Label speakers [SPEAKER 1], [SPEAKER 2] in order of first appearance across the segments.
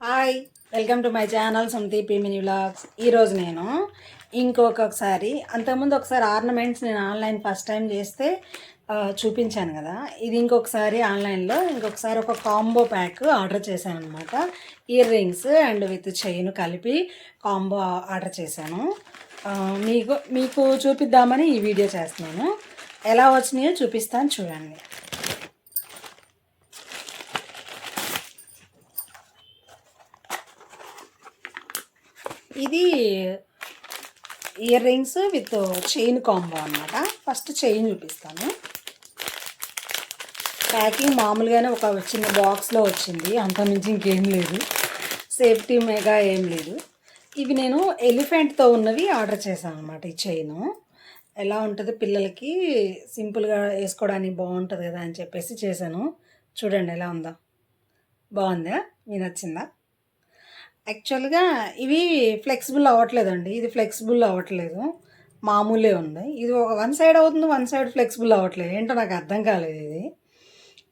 [SPEAKER 1] Hi, welcome to my channel Sumathi mini vlogs. ఈరోజు నేను ఇంకొకసారి అంతకుముందు ఒకసారి ఆర్నమెంట్స్ నేను ఆన్లైన్ ఫస్ట్ టైం చేస్తే చూపించాను కదా. ఇది ఇంకొకసారి ఆన్లైన్లో ఇంకొకసారి ఒక కాంబో ప్యాక్ ఆర్డర్ చేశాను అనమాట. Ear rings and with chain కలిపి కాంబో ఆర్డర్ చేశాను. మీకు చూపిద్దామని ఈ వీడియో చేస్తున్నాను. ఎలా వచ్చినాయో చూపిస్తాను, చూడండి. ఇది ear rings with chain combo అనమాట. ఫస్ట్ చైన్ చూపిస్తాను. ప్యాకింగ్ మామూలుగానే ఒక చిన్న బాక్స్లో వచ్చింది, అంతకుమించి ఇంకేం లేదు. సేఫ్టీ మెగా ఏం లేదు. ఇవి నేను ఎలిఫెంట్తో ఉన్నవి ఆర్డర్ చేశాను అనమాట. ఈ చైను ఎలా ఉంటుంది, పిల్లలకి సింపుల్గా వేసుకోవడానికి బాగుంటుంది కదా అని చెప్పేసి చేశాను. చూడండి ఎలా ఉందా, బాగుందా, మీకు నచ్చిందా? యాక్చువల్గా ఇవి ఫ్లెక్సిబుల్ అవ్వట్లేదండి. ఇది ఫ్లెక్సిబుల్ అవ్వట్లేదు, మామూలే ఉంది. ఇది ఒక వన్ సైడ్ అవుతుంది, వన్ సైడ్ ఫ్లెక్సిబుల్ అవ్వట్లేదు. ఏంటో నాకు అర్థం కాలేదు ఇది.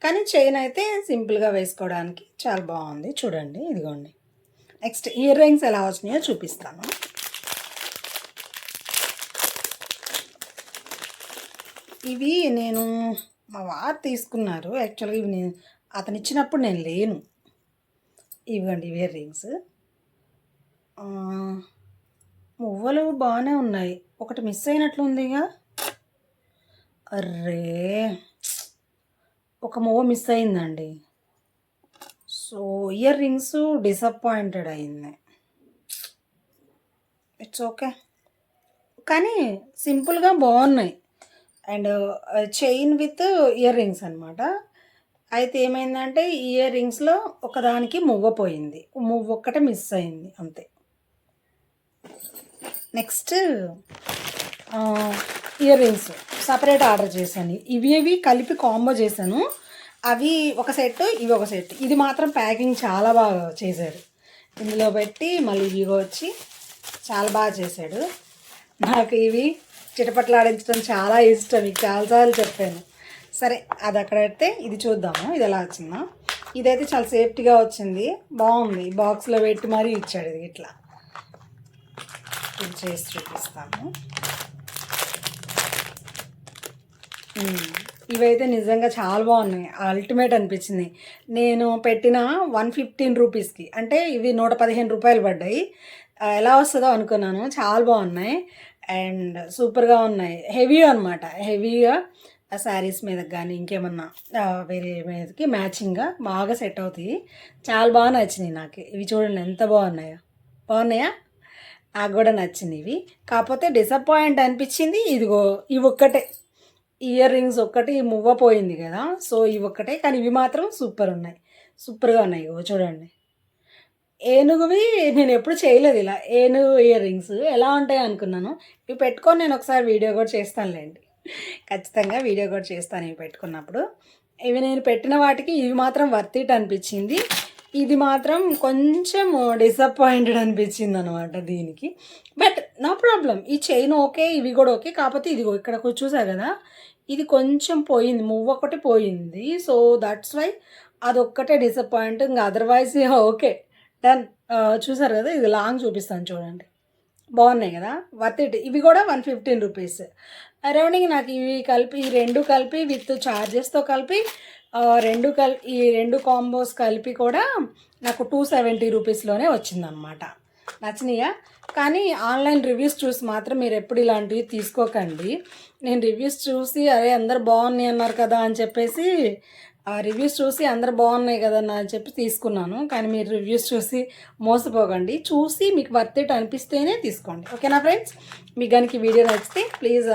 [SPEAKER 1] కానీ చైన్ అయితే సింపుల్గా వేసుకోవడానికి చాలా బాగుంది. చూడండి, ఇదిగోండి. నెక్స్ట్ ఇయర్ రింగ్స్ ఎలా వచ్చినాయో చూపిస్తాను. ఇవి నేను మా వారు తీసుకున్నారు. యాక్చువల్గా ఇవి నేను అతను ఇచ్చినప్పుడు నేను లేను. ఇవ్వండి ఇయర్ రింగ్స్. మువ్వలు బాగానే ఉన్నాయి, ఒకటి మిస్ అయినట్లుందిగా. అర్రే, ఒక మువ్వ మిస్ అయిందండి. సో ఇయర్ రింగ్స్ డిసప్పాయింటెడ్ అయింది. ఇట్స్ ఓకే, కానీ సింపుల్గా బాగున్నాయి. And chain with ear rings అనమాట. అయితే ఏమైందంటే ఇయర్ రింగ్స్లో ఒకదానికి మువ్వ పోయింది, మువ్వ ఒక్కటే మిస్ అయింది అంతే. Next ear rings separate order చేశాను. ఇవి కలిపి కాంబో చేశాను. అవి ఒక సెట్, ఇవి ఒక సెట్. ఇది మాత్రం ప్యాకింగ్ చాలా బాగా చేశాడు. ఇందులో పెట్టి మళ్ళీ ఇవి వచ్చి చాలా బాగా చేశాడు. నాకు ఇవి చిటపట్లాడించడం చాలా ఇష్టం, మీకు చాలాసార్లు చెప్పాను. సరే, అది అక్కడ పెడితే ఇది చూద్దాము, ఇది ఎలా వచ్చిందా. ఇదైతే చాలా సేఫ్టీగా వచ్చింది, బాగుంది. బాక్స్లో పెట్టి మరీ ఇచ్చాడు. ఇది ఇట్లా ఇది చేసి చూపిస్తాను. ఇవైతే నిజంగా చాలా బాగున్నాయి, అల్టిమేట్ అనిపించింది. నేను పెట్టిన 115 రూపీస్కి, అంటే ఇవి 115 రూపాయలు పడ్డాయి. ఎలా వస్తుందో అనుకున్నాను. చాలా బాగున్నాయి అండ్ సూపర్గా ఉన్నాయి. హెవీ అనమాట, హెవీగా శారీస్ మీదకి కానీ ఇంకేమన్నా వేరే మీదకి మ్యాచింగ్గా బాగా సెట్ అవుతాయి. చాలా బాగా నచ్చినాయి నాకు ఇవి. చూడండి ఎంత బాగున్నాయా. నాకు కూడా నచ్చింది ఇవి. కాకపోతే డిసప్పాయింట్ అనిపించింది. ఇదిగో ఇవి ఒక్కటే, ఇయర్ రింగ్స్ ఒక్కటి మువ్వ పోయింది కదా, సో ఇవి ఒక్కటే. కానీ ఇవి మాత్రం సూపర్గా ఉన్నాయి. ఇగో చూడండి, ఏనుగువి నేను ఎప్పుడు చేయలేదు ఇలా. ఏనుగు ఇయర్ రింగ్స్ ఎలా ఉంటాయి అనుకున్నాను. ఇవి పెట్టుకొని నేను ఒకసారి వీడియో కూడా చేస్తానులేండి, ఖచ్చితంగా వీడియో కూడా చేస్తాను ఇవి పెట్టుకున్నప్పుడు. ఇవి నేను పెట్టిన వాటికి ఇవి మాత్రం వర్త్ ఇట్ అనిపించింది. ఇది మాత్రం కొంచెం డిసప్పాయింటెడ్ అనిపించింది అనమాట దీనికి. బట్ నో ప్రాబ్లం, ఈ చైన్ ఓకే, ఇవి కూడా ఓకే. కాకపోతే ఇదిగో ఇక్కడ చూసారు కదా, ఇది కొంచెం పోయింది, మువ్వ ఒకటి పోయింది. సో దట్స్ వై అదొక్కటే డిసప్పాయింట్. ఇంకా అదర్వైజ్ ఓకే, డన్. చూసారు కదా, ఇది లాంగ్ చూపిస్తాను చూడండి, బాగున్నాయి కదా, వర్త్ ఇట్. ఇవి కూడా 115 రూపీస్ అరౌండింగ్. నాకు ఇవి కలిపి, ఈ రెండు కలిపి విత్ ఛార్జెస్తో కలిపి ఈ రెండు కాంబోస్ కలిపి కూడా నాకు 270 రూపీస్లోనే వచ్చిందనమాట. నచ్చినాయా? కానీ ఆన్లైన్ రివ్యూస్ చూసి మాత్రం మీరు ఎప్పుడు ఇలాంటివి తీసుకోకండి. నేను రివ్యూస్ చూసి అరే అందరు బాగున్నాయి అన్నారు కదా అని చెప్పేసి, ఆ రివ్యూస్ చూసి అందరు బాగున్నాయి కదన్నా అని చెప్పి తీసుకున్నాను. కానీ మీరు రివ్యూస్ చూసి మోసపోకండి. చూసి మీకు వర్త్ ఇట్ అనిపిస్తేనే తీసుకోండి. ఓకేనా ఫ్రెండ్స్? మీకు కనుక వీడియో నచ్చితే ప్లీజ్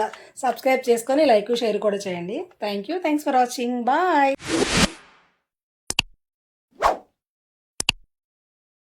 [SPEAKER 1] సబ్స్క్రైబ్ చేసుకొని లైక్ షేర్ కూడా చేయండి. Thanks for watching. బాయ్.